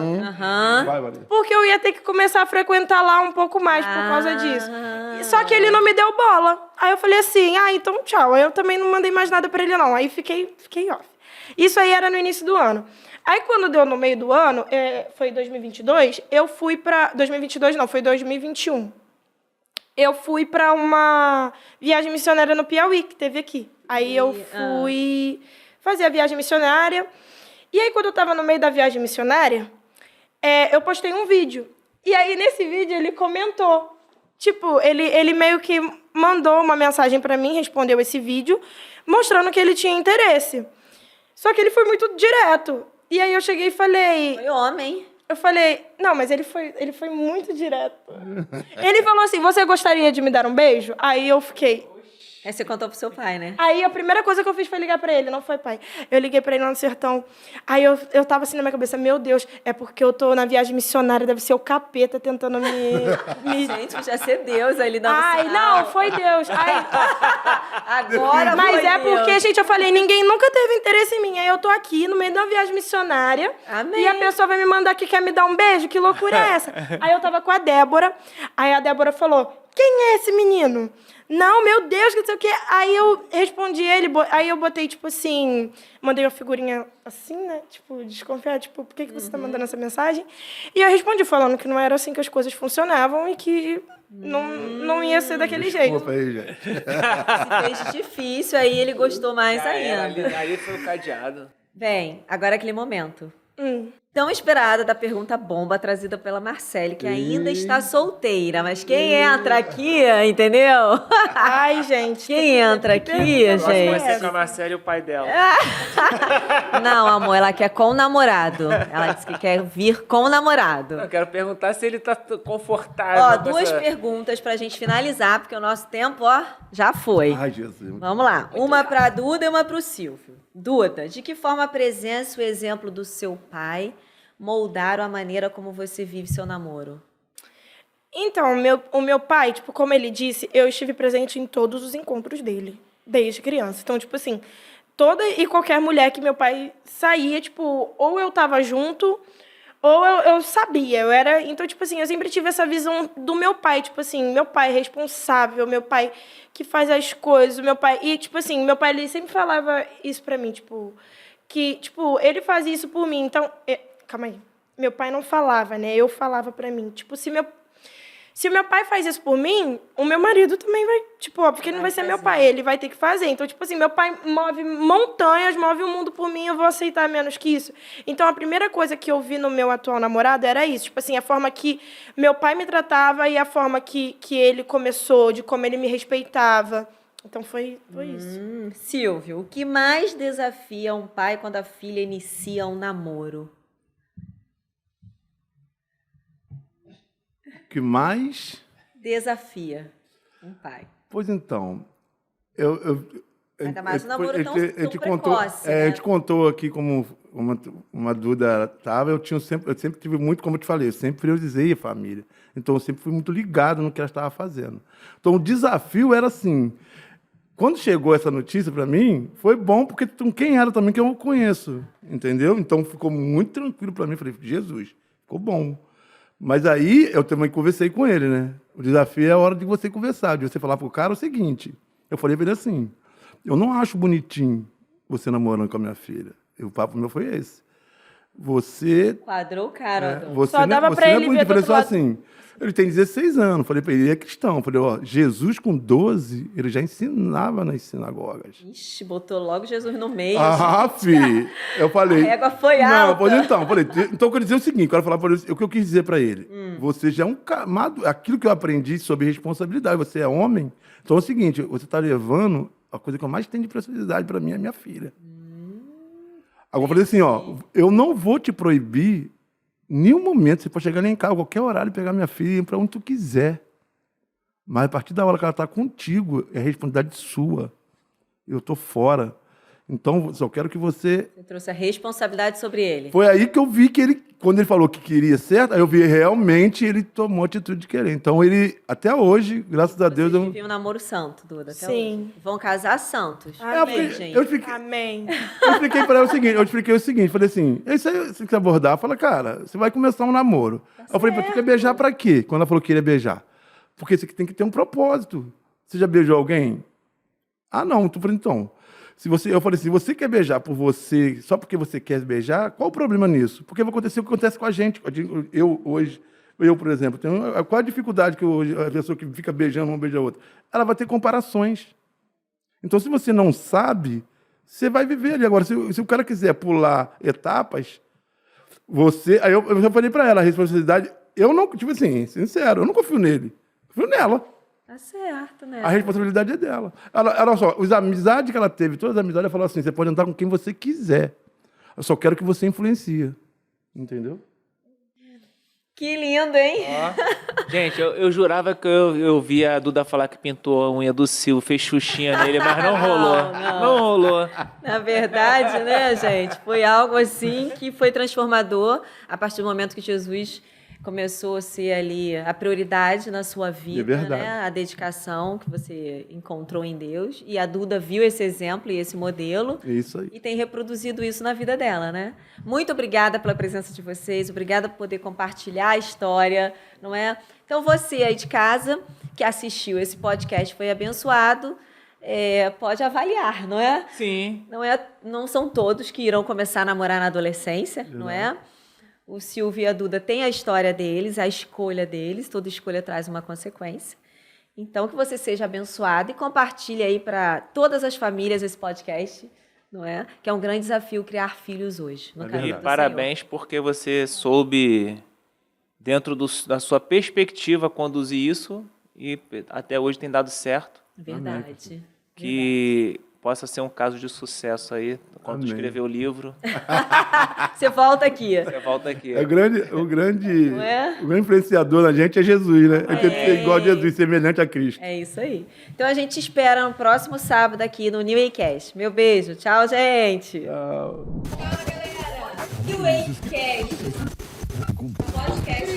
Vai, Maria.
Porque eu ia ter que começar a frequentar lá um pouco mais por causa disso. Só que ele não me deu bola. Aí eu falei assim, então tchau. Aí eu também não mandei mais nada pra ele, não. Aí fiquei off. Isso aí era no início do ano. Aí quando deu no meio do ano, foi 2022, eu fui pra... 2022 não, foi 2021. Eu fui pra uma viagem missionária no Piauí, que teve aqui. Aí eu fui fazer a viagem missionária. E aí, quando eu estava no meio da viagem missionária, eu postei um vídeo. E aí, nesse vídeo, ele comentou. Tipo, ele meio que mandou uma mensagem para mim, respondeu esse vídeo, mostrando que ele tinha interesse. Só que ele foi muito direto. E aí, eu cheguei e falei...
Foi homem.
Eu falei, não, mas ele foi muito direto. Ele falou assim, você gostaria de me dar um beijo? Aí eu fiquei...
Aí você contou pro seu pai, né?
Aí a primeira coisa que eu fiz foi ligar pra ele, não foi, pai. Eu liguei pra ele lá no sertão. Aí eu tava assim na minha cabeça, meu Deus, é porque eu tô na viagem missionária, deve ser o capeta tentando me...
Gente, podia ser Deus, aí ele dando
Ai,
sinal.
não, foi Deus.
Agora
Mas
foi
é
Deus.
porque, gente, eu falei, ninguém nunca teve interesse em mim. Aí eu tô aqui no meio de uma viagem missionária.
Amém.
E a pessoa vai me mandar que quer me dar um beijo? Que loucura é essa? Aí eu tava com a Débora. Aí a Débora falou, quem é esse menino? Não, meu Deus, que não sei o quê. Aí eu respondi ele, aí eu botei, tipo assim, mandei uma figurinha assim, né? Tipo, desconfiar, tipo, por que você tá mandando essa mensagem? E eu respondi falando que não era assim que as coisas funcionavam e que não ia ser daquele jeito.
Desculpa aí, gente.
Se fez difícil, aí ele gostou mais ainda.
Ali foi o cadeado.
Bem, agora aquele momento. Tão esperada da pergunta bomba trazida pela Marcele, que ainda está solteira. Mas quem entra aqui, entendeu?
Ai, gente.
Quem entra aqui,
Agora vai ser
gente?
com a Marcela e o pai dela.
Não, amor, ela quer com o namorado. Ela disse que quer vir com o namorado.
Eu quero perguntar se ele tá confortável.
Ó,
com
duas
essa-
perguntas pra gente finalizar, porque o nosso tempo, ó, já foi.
Ai, Jesus.
Vamos lá. Uma pra Duda e uma pro Silvio. Duda, de que forma a presença e o exemplo do seu pai moldaram a maneira como você vive seu namoro?
Então, o meu pai, tipo, como ele disse, eu estive presente em todos os encontros dele, desde criança. Então, tipo assim, toda e qualquer mulher que meu pai saía, tipo, ou eu tava junto, ou eu sabia. Então, tipo assim, eu sempre tive essa visão do meu pai, tipo assim, meu pai responsável, meu pai que faz as coisas, meu pai... E, tipo assim, meu pai, ele sempre falava isso pra mim, tipo, que, tipo, ele fazia isso por mim. Então, calma aí. Meu pai não falava, né? Eu falava pra mim. Tipo, se o meu pai faz isso por mim, o meu marido também vai... Tipo, ó, porque ele não vai ser meu pai, ele vai ter que fazer. Então, tipo assim, meu pai move montanhas, move o mundo por mim, eu vou aceitar menos que isso. Então, a primeira coisa que eu vi no meu atual namorado era isso. Tipo assim, a forma que meu pai me tratava e a forma que ele começou, de como ele me respeitava. Então, foi isso.
Silvio, o que mais desafia um pai quando a filha inicia um namoro?
O que mais?
Desafia um pai.
Pois então,
Ainda mais um namoro tão
contou,
precoce, né?
A gente contou aqui como uma Duda estava, eu sempre tive muito, como eu te falei, eu sempre priorizei a família. Então, eu sempre fui muito ligado no que ela estava fazendo. Então, o desafio era assim, quando chegou essa notícia para mim, foi bom, porque quem era também que eu conheço, entendeu? Então, ficou muito tranquilo para mim. Falei, Jesus, ficou bom. Mas aí, eu também conversei com ele, né? O desafio é a hora de você conversar, de você falar pro cara o seguinte. Eu falei para ele assim, eu não acho bonitinho você namorando com a minha filha. E o papo meu foi esse. Você...
Quadrou o cara.
Você
Só dava pra ele ver do
falei
outro
só
lado.
assim, ele tem 16 anos. Falei para ele, ele é cristão. Falei, ó, Jesus com 12, ele já ensinava nas sinagogas.
Ixi, botou logo Jesus no meio.
Ah, filho. Eu falei...
A régua foi
não,
alta.
Pois então. Falei, então eu queria dizer o seguinte, quero falar para ele, o que eu quis dizer para ele. Você já é um camado... Aquilo que eu aprendi sobre responsabilidade, você é homem. Então é o seguinte, você está levando... A coisa que eu mais tenho de preciosidade para mim é minha filha. Agora eu falei assim, ó, eu não vou te proibir nenhum momento, você pode chegar lá em casa, qualquer horário, pegar minha filha e ir para onde tu quiser. Mas a partir da hora que ela está contigo, é responsabilidade sua. Eu estou fora. Então, só quero que você...
Você trouxe a responsabilidade sobre ele.
Foi aí que eu vi que ele, quando ele falou que queria certo, aí eu vi realmente ele tomou a atitude de querer. Então, ele, até hoje, graças a Deus...
Vocês vivem um namoro santo, Duda, até
Sim.
hoje. Vão casar santos.
Amém,
gente.
eu expliquei,
Amém.
eu expliquei para ela o seguinte, falei assim, isso aí, você quer abordar? Fala, cara, você vai começar um namoro. Eu falei, tu quer beijar para quê? Quando ela falou que queria beijar. Porque você tem que ter um propósito. Você já beijou alguém? Ah, não. Tu falou, então... Eu falei assim, se você quer beijar por você, só porque você quer beijar, qual o problema nisso? Porque vai acontecer o que acontece com a gente. Eu, por exemplo, qual a dificuldade que hoje a pessoa que fica beijando uma beija a outra? Ela vai ter comparações. Então, se você não sabe, você vai viver ali. Agora, se o cara quiser pular etapas, aí eu já falei para ela, a responsabilidade, eu não, tipo assim, sincero, eu não confio nele, confio nela.
Tá certo, né?
A responsabilidade é dela. Olha só, as amizades que ela teve, todas as amizades, ela falou assim, você pode andar com quem você quiser. Eu só quero que você influencia. Entendeu?
Que lindo, hein?
Ó. Gente, eu jurava que eu via a Duda falar que pintou a unha do Sil, fez xuxinha nele, mas não rolou. Não rolou.
Na verdade, né, gente, foi algo assim que foi transformador a partir do momento que Jesus começou a ser ali a prioridade na sua vida,
verdade.
né? A dedicação que você encontrou em Deus. E a Duda viu esse exemplo e esse modelo.
Isso aí.
E tem reproduzido isso na vida dela, né? Muito obrigada pela presença de vocês, obrigada por poder compartilhar a história, não é? Então, você aí de casa que assistiu esse podcast foi abençoado, pode avaliar, não é?
Sim.
Não são todos que irão começar a namorar na adolescência, não é? O Silvio e a Duda têm a história deles, a escolha deles, toda escolha traz uma consequência. Então, que você seja abençoado e compartilhe aí para todas as famílias esse podcast, não é? Que é um grande desafio criar filhos hoje, no caminho
E
do
parabéns porque você soube, dentro da sua perspectiva, conduzir isso e até hoje tem dado certo.
Senhor. Verdade.
Que possa ser um caso de sucesso aí, quando
Amém.
escrever o livro.
Você volta aqui.
Você volta aqui.
O grande
Não é?
influenciador na gente é Jesus, né? Ele tem que ser igual a Jesus, semelhante a Cristo.
É isso aí. Então, a gente te espera no próximo sábado aqui no New Waycast. Meu beijo. Tchau, gente.
Tchau.
New Waycast. Podcast